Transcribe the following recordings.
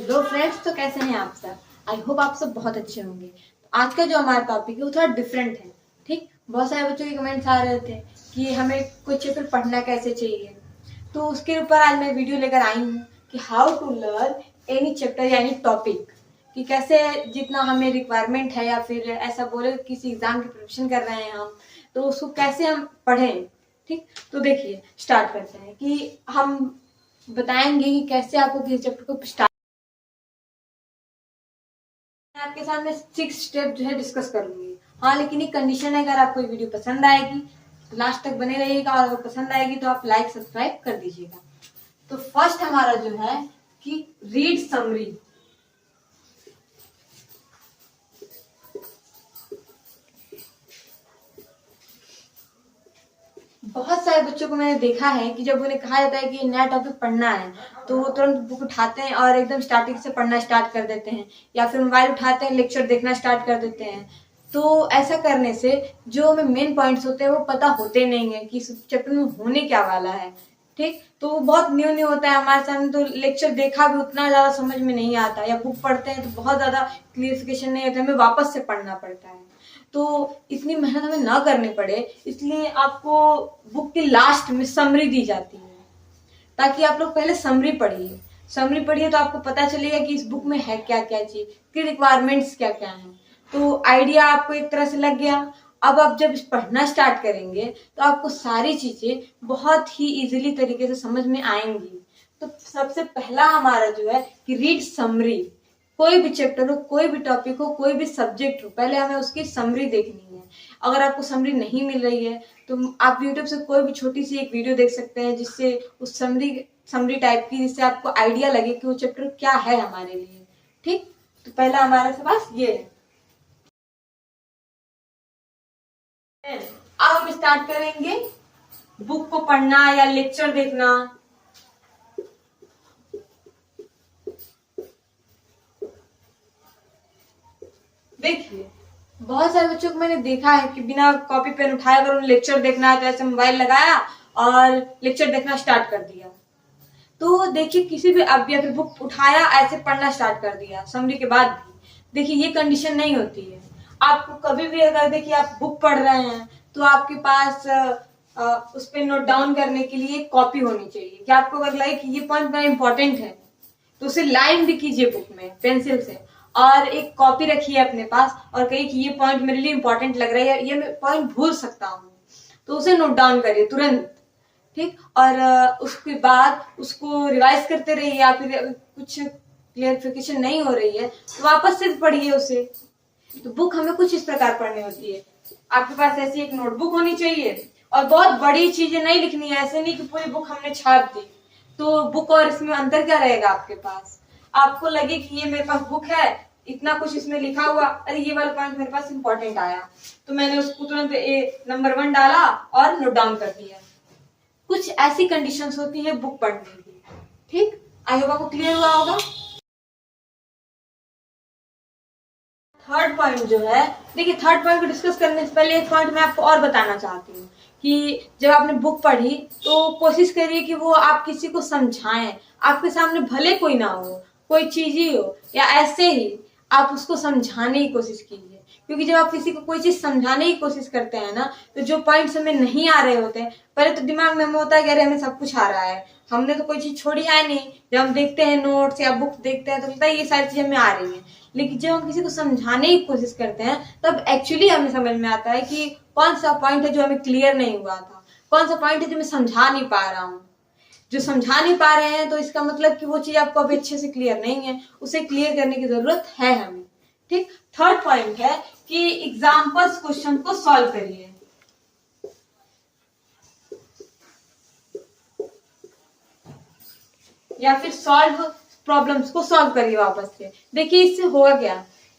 Hello friends, तो कैसे हैं आप सब। आई होप आप सब बहुत अच्छे होंगे। तो आज का जो हमारा टॉपिक है वो थोड़ा डिफरेंट है। ठीक, बहुत सारे बच्चों के कमेंट्स आ रहे थे कि हमें कुछ चैप्टर पढ़ना कैसे चाहिए, तो उसके ऊपर आज मैं वीडियो लेकर आई हूँ कि how to learn any chapter या एनी टॉपिक, कि कैसे जितना हमें रिक्वायरमेंट है या फिर ऐसा बोले किसी एग्जाम की प्रिपरेशन कर रहे हैं हम, तो उसको कैसे हम पढ़ें। ठीक, तो देखिए स्टार्ट करते हैं कि हम बताएंगे कि कैसे आपको किसी चैप्टर को स्टार्ट। मैं आपके सामने 6 स्टेप जो है डिस्कस करूंगी। हाँ, लेकिन एक कंडीशन है, अगर आपको ये वीडियो पसंद आएगी तो लास्ट तक बने रहिएगा, और अगर पसंद आएगी तो आप लाइक सब्सक्राइब कर दीजिएगा। तो फर्स्ट हमारा जो है कि रीड समरी। बहुत सारे बच्चों को मैंने देखा है कि जब उन्हें कहा जाता है कि नया टॉपिक पढ़ना है तो वो तुरंत बुक उठाते हैं और एकदम स्टार्टिंग से पढ़ना स्टार्ट कर देते हैं, या फिर मोबाइल उठाते हैं लेक्चर देखना स्टार्ट कर देते हैं। तो ऐसा करने से जो हमें मेन पॉइंट्स होते हैं वो पता होते नहीं है कि इस चैप्टर में होने क्या वाला है। ठीक, तो वो बहुत न्यू न्यू होता है हमारे सामने, तो लेक्चर देखा भी उतना ज्यादा समझ में नहीं आता, या बुक पढ़ते हैं तो बहुत ज्यादा क्लियरिफिकेशन नहीं होता, हमें वापस से पढ़ना पड़ता है। तो इतनी मेहनत हमें ना करनी पड़े, इसलिए आपको बुक के लास्ट में समरी दी जाती है, ताकि आप लोग पहले समरी पढ़िए। समरी पढ़िए तो आपको पता चलेगा कि इस बुक में है क्या क्या चीज, की रिक्वायरमेंट्स क्या क्या है। तो आइडिया आपको एक तरह से लग गया। अब आप जब पढ़ना स्टार्ट करेंगे तो आपको सारी चीजें बहुत ही इजीली तरीके से समझ में आएंगी। तो सबसे पहला हमारा जो है कि रीड समरी। कोई भी चैप्टर हो, कोई भी टॉपिक हो, कोई भी सब्जेक्ट हो, पहले हमें उसकी समरी देखनी है। अगर आपको समरी नहीं मिल रही है तो आप यूट्यूब से कोई भी छोटी सी एक वीडियो देख सकते हैं, जिससे उस समरी टाइप की, जिससे आपको आइडिया लगे कि वो चैप्टर क्या है हमारे लिए। ठीक, तो पहला हमारे पास ये है। अब हम स्टार्ट करेंगे बुक को पढ़ना या लेक्चर देखना। देखिए बहुत सारे बच्चों को मैंने देखा है कि बिना कॉपी पेन उठाए अगर उन्हें लेक्चर देखना है तो ऐसे मोबाइल लगाया और लेक्चर देखना स्टार्ट कर दिया। तो देखिए किसी भी अब अगर बुक उठाया ऐसे पढ़ना स्टार्ट कर दिया समरी के बाद भी, देखिए ये कंडीशन नहीं होती है। आपको कभी भी अगर देखिए आप बुक पढ़ रहे हैं तो आपके पास उस पर नोट डाउन करने के लिए कॉपी होनी चाहिए, कि आपको अगर लगे कि ये पॉइंट बड़ा इंपॉर्टेंट है तो उसे लाइन भी कीजिए बुक में पेंसिल से, और एक कॉपी रखिए अपने पास और कहिए कि ये पॉइंट मेरे लिए इंपॉर्टेंट लग रहा है, ये मैं पॉइंट भूल सकता हूँ, तो उसे नोट डाउन करिए तुरंत। ठीक, और उसके बाद उसको रिवाइज करते रहिए, या फिर कुछ क्लियरिफिकेशन नहीं हो रही है तो वापस से पढ़िए उसे। तो बुक हमें कुछ इस प्रकार पढ़नी होती है। आपके पास ऐसी एक नोटबुक होनी चाहिए, और बहुत बड़ी चीजें नहीं लिखनी है, ऐसे नहीं कि पूरी बुक हमने छाप दी। तो बुक और इसमें अंतर क्या रहेगा आपके पास, आपको लगे कि ये मेरे पास बुक है, इतना कुछ इसमें लिखा हुआ, अरे ये वाला पॉइंट मेरे पास इंपॉर्टेंट आया तो मैंने उसको तुरंत नंबर 1 डाला और नोट डाउन कर दिया। कुछ ऐसी कंडीशंस होती है बुक पढ़ने की। ठीक, आई होप आपको क्लियर हुआ होगा। थर्ड पॉइंट जो है, देखिए थर्ड पॉइंट को डिस्कस करने से पहले एक पॉइंट मैं आपको और बताना चाहती हूँ कि जब आपने बुक पढ़ी तो कोशिश करिए कि वो आप किसी को समझाएं। आपके सामने भले कोई ना हो, कोई चीज ही हो या ऐसे ही, आप उसको समझाने की कोशिश कीजिए। क्योंकि जब आप किसी को कोई चीज समझाने की कोशिश करते हैं ना, तो जो पॉइंट्स हमें नहीं आ रहे होते हैं, पहले तो दिमाग में हमें होता है कि अरे हमें सब कुछ आ रहा है, हमने तो कोई चीज छोड़ी है नहीं। जब हम देखते हैं नोट्स या बुक देखते हैं तो लगता है ये सारी चीजें हमें आ रही है, लेकिन जब हम किसी को समझाने की कोशिश करते हैं तब एक्चुअली हमें समझ में आता है कि कौन सा पॉइंट है जो हमें क्लियर नहीं हुआ था, कौन सा पॉइंट है जो मैं समझा नहीं पा रहा हूँ। जो समझा नहीं पा रहे हैं तो इसका मतलब कि वो चीज आपको अभी अच्छे से क्लियर नहीं है, उसे क्लियर करने की जरूरत है हमें। ठीक, थर्ड पॉइंट है कि एग्जाम्पल्स क्वेश्चन को सॉल्व करिए, या फिर सॉल्व प्रॉब्लम्स को सॉल्व करिए वापस से। देखिए इससे होगा क्या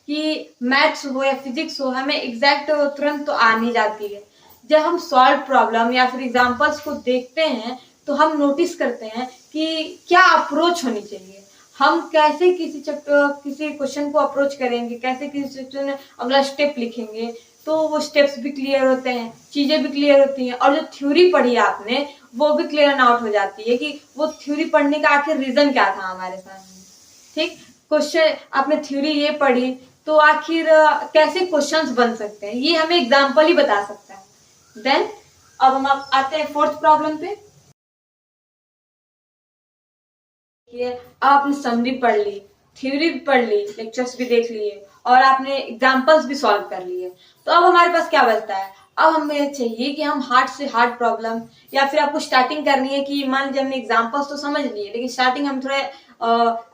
कि मैथ्स हो या फिजिक्स हो, हमें एग्जैक्ट तुरंत तो आ नहीं जाती है। जब हम सॉल्व प्रॉब्लम या फिर एग्जांपल्स को देखते हैं तो हम नोटिस करते हैं कि क्या अप्रोच होनी चाहिए, हम कैसे किसी क्वेश्चन को अप्रोच करेंगे, कैसे किसी चैप्टर में अगला स्टेप लिखेंगे, तो वो स्टेप्स भी क्लियर होते हैं, चीजें भी क्लियर होती हैं, और जो थ्योरी पढ़ी आपने वो भी क्लियर आउट हो जाती है कि वो थ्योरी पढ़ने का आखिर रीजन क्या था हमारे सामने। ठीक, क्वेश्चन आपने थ्योरी ये पढ़ी तो आखिर कैसे क्वेश्चंस बन सकते हैं ये हमें एग्जाम्पल ही बता सकता है। देन अब हम आते हैं फोर्थ प्रॉब्लम पे। आपने समरी पढ़ ली, थ्योरी भी पढ़ ली, लेक्चर्स भी देख लिए और आपने एग्जाम्पल्स भी सॉल्व कर लिए। तो अब हमारे पास क्या बचता है? अब हमें चाहिए कि हम हार्ड से हार्ड प्रॉब्लम या फिर आपको स्टार्टिंग करनी है कि मान लीजिए हमने एग्जाम्पल्स तो समझ लिए लेकिन स्टार्टिंग हम थोड़ा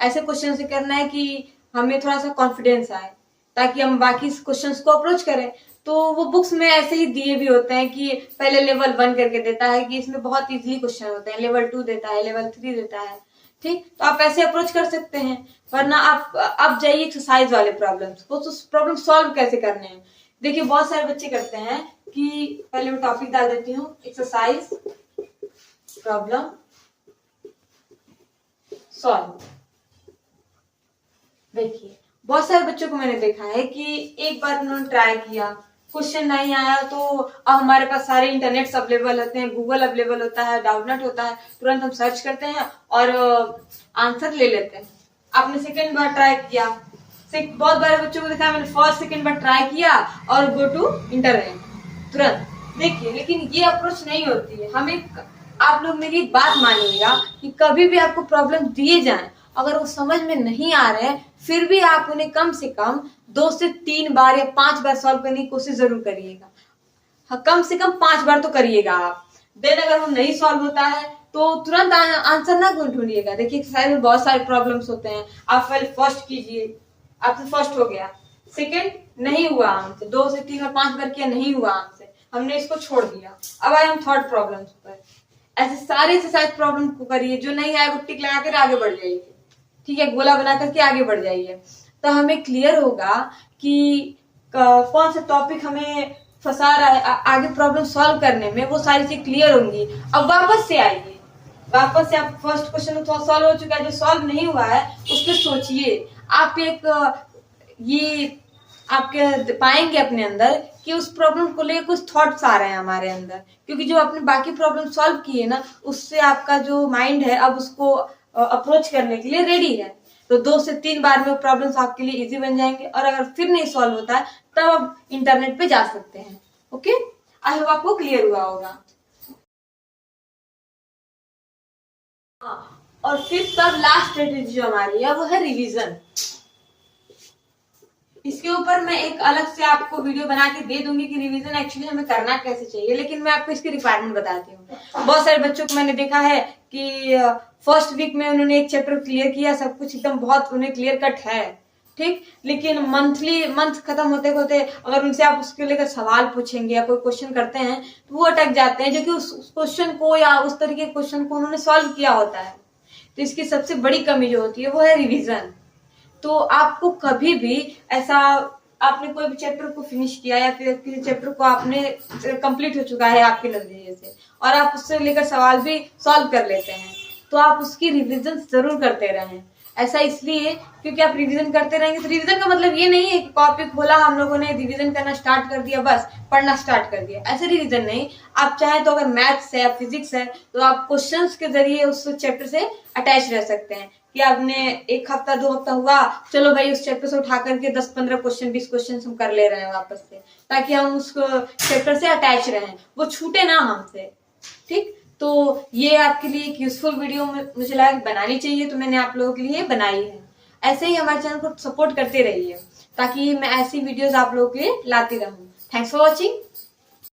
ऐसे क्वेश्चन से करना है कि हमें थोड़ा सा कॉन्फिडेंस आए ताकि हम बाकी क्वेश्चंस को अप्रोच करें। तो वो बुक्स में ऐसे ही दिए भी होते हैं कि पहले लेवल 1 करके देता है कि इसमें बहुत इजीली क्वेश्चन होते हैं, लेवल 2 देता है, लेवल 3 देता है। ठीक, तो आप ऐसे अप्रोच कर सकते हैं। वरना आप जाइए एक्सरसाइज वाले प्रॉब्लम्स, वो तो प्रॉब्लम सॉल्व कैसे करने हैं। देखिए बहुत सारे बच्चे करते हैं कि पहले मैं टॉपिक डाल देती हूँ, एक्सरसाइज प्रॉब्लम सॉल्व। देखिए बहुत सारे बच्चों को मैंने देखा है कि एक बार उन्होंने ट्राई किया, क्वेश्चन नहीं आया तो अब हमारे पास सारे इंटरनेट्स अवेलेबल होते हैं, गूगल अवेलेबल होता है, डाउटनेट होता है, तुरंत हम सर्च करते हैं और आंसर ले लेते हैं। आपने सेकंड बार ट्राई किया, बहुत बार बच्चों को देखा मैंने फर्स्ट सेकंड बार ट्राई किया और गो टू इंटरनेट तुरंत। देखिए लेकिन ये अप्रोच नहीं होती है। हमें आप लोग मेरी एक बात मानिएगा कि कभी भी आपको प्रॉब्लम दिए जाए अगर वो समझ में नहीं आ रहे हैं फिर भी आप उन्हें कम से कम 2 से 3 बार या 5 बार सॉल्व करने की कोशिश जरूर करिएगा। हाँ, कम से कम 5 बार तो करिएगा आप। देन अगर वो नहीं सॉल्व होता है तो तुरंत आंसर ना ढूंढिएगा। देखिए एक्सरसाइज में बहुत सारे प्रॉब्लम्स होते हैं, आप पहले फर्स्ट कीजिए, आपसे फर्स्ट हो गया, सेकंड नहीं हुआ हमसे, 2 से 3 और 5 बार किया नहीं हुआ हमसे, हमने इसको छोड़ दिया। अब आए हम थर्ड प्रॉब्लम पर। ऐसे सारे एक्सरसाइज प्रॉब्लम को करिए, जो नहीं आए वो टिक लगा कर आगे बढ़ जाइए। ठीक है, गोला बना करके आगे बढ़ जाइए, तो हमें क्लियर होगा कि कौन सा टॉपिक हमें फंसा रहा है। आगे प्रॉब्लम सॉल्व करने में वो सारी चीज क्लियर होंगी। अब वापस से आइए, वापस से आप फर्स्ट क्वेश्चन तो सॉल्व हो चुका है, जो सॉल्व नहीं हुआ है उस पर सोचिए। आप एक ये आपके पाएंगे अपने अंदर कि उस प्रॉब्लम को लेकर कुछ थॉट्स आ रहे हैं हमारे अंदर, क्योंकि जो आपने बाकी प्रॉब्लम सॉल्व की है ना उससे आपका जो माइंड है अब उसको अप्रोच करने के लिए रेडी है। तो 2 से 3 बार में प्रॉब्लम्स आपके लिए इजी बन जाएंगे और अगर फिर नहीं सॉल्व होता है तब आप इंटरनेट पे जा सकते हैं। ओके, आई होप आपको क्लियर हुआ होगा। और फिफ्थ और लास्ट स्ट्रेटेजी जो हमारी है वो है रिवीजन। इसके ऊपर मैं एक अलग से आपको वीडियो बना के दे दूंगी कि रिवीजन एक्चुअली हमें करना कैसे चाहिए, लेकिन मैं आपको इसकी रिक्वायरमेंट बताती हूँ। बहुत सारे बच्चों को मैंने देखा है कि फर्स्ट वीक में उन्होंने एक चैप्टर क्लियर किया, सब कुछ एकदम बहुत उन्हें क्लियर कट है, ठीक, लेकिन मंथ खत्म होते होते अगर उनसे आप उसके लेकर सवाल पूछेंगे या कोई क्वेश्चन करते हैं तो वो अटक जाते हैं, जो कि उस क्वेश्चन को या उस तरीके के क्वेश्चन को उन्होंने सॉल्व किया होता है। तो इसकी सबसे बड़ी कमी जो होती है वो है रिवीजन। तो आपको कभी भी ऐसा, आपने कोई भी चैप्टर को फिनिश किया या फिर किसी चैप्टर को आपने कंप्लीट हो चुका है आपके नजरिए से और आप उससे लेकर सवाल भी सॉल्व कर लेते हैं तो आप उसकी रिवीजन जरूर करते रहें। ऐसा इसलिए क्योंकि आप रिवीजन करते रहेंगे तो रिवीजन का मतलब ये नहीं है कि टॉपिक बोला हम लोगों ने रिवीजन करना स्टार्ट कर दिया, बस पढ़ना स्टार्ट कर दिया, ऐसे रिवीजन नहीं। आप चाहे तो अगर मैथ्स है या फिजिक्स है तो आप क्वेश्चंस के जरिए उस चैप्टर से अटैच रह सकते हैं कि आपने 1 हफ्ता 2 हफ्ता हुआ, चलो भाई उस चैप्टर से उठा करके 10-15 क्वेश्चन 20 क्वेश्चन हम कर ले रहे हैं वापस से, ताकि हम उस चैप्टर से अटैच रहें, वो छूटे ना हमसे। ठीक, तो ये आपके लिए एक यूजफुल वीडियो मुझे लगा बनानी चाहिए तो मैंने आप लोगों के लिए बनाई है। ऐसे ही हमारे चैनल को सपोर्ट करते रहिए ताकि मैं ऐसी वीडियोस आप लोगों के लिए लाती रहूं। Thanks for watching.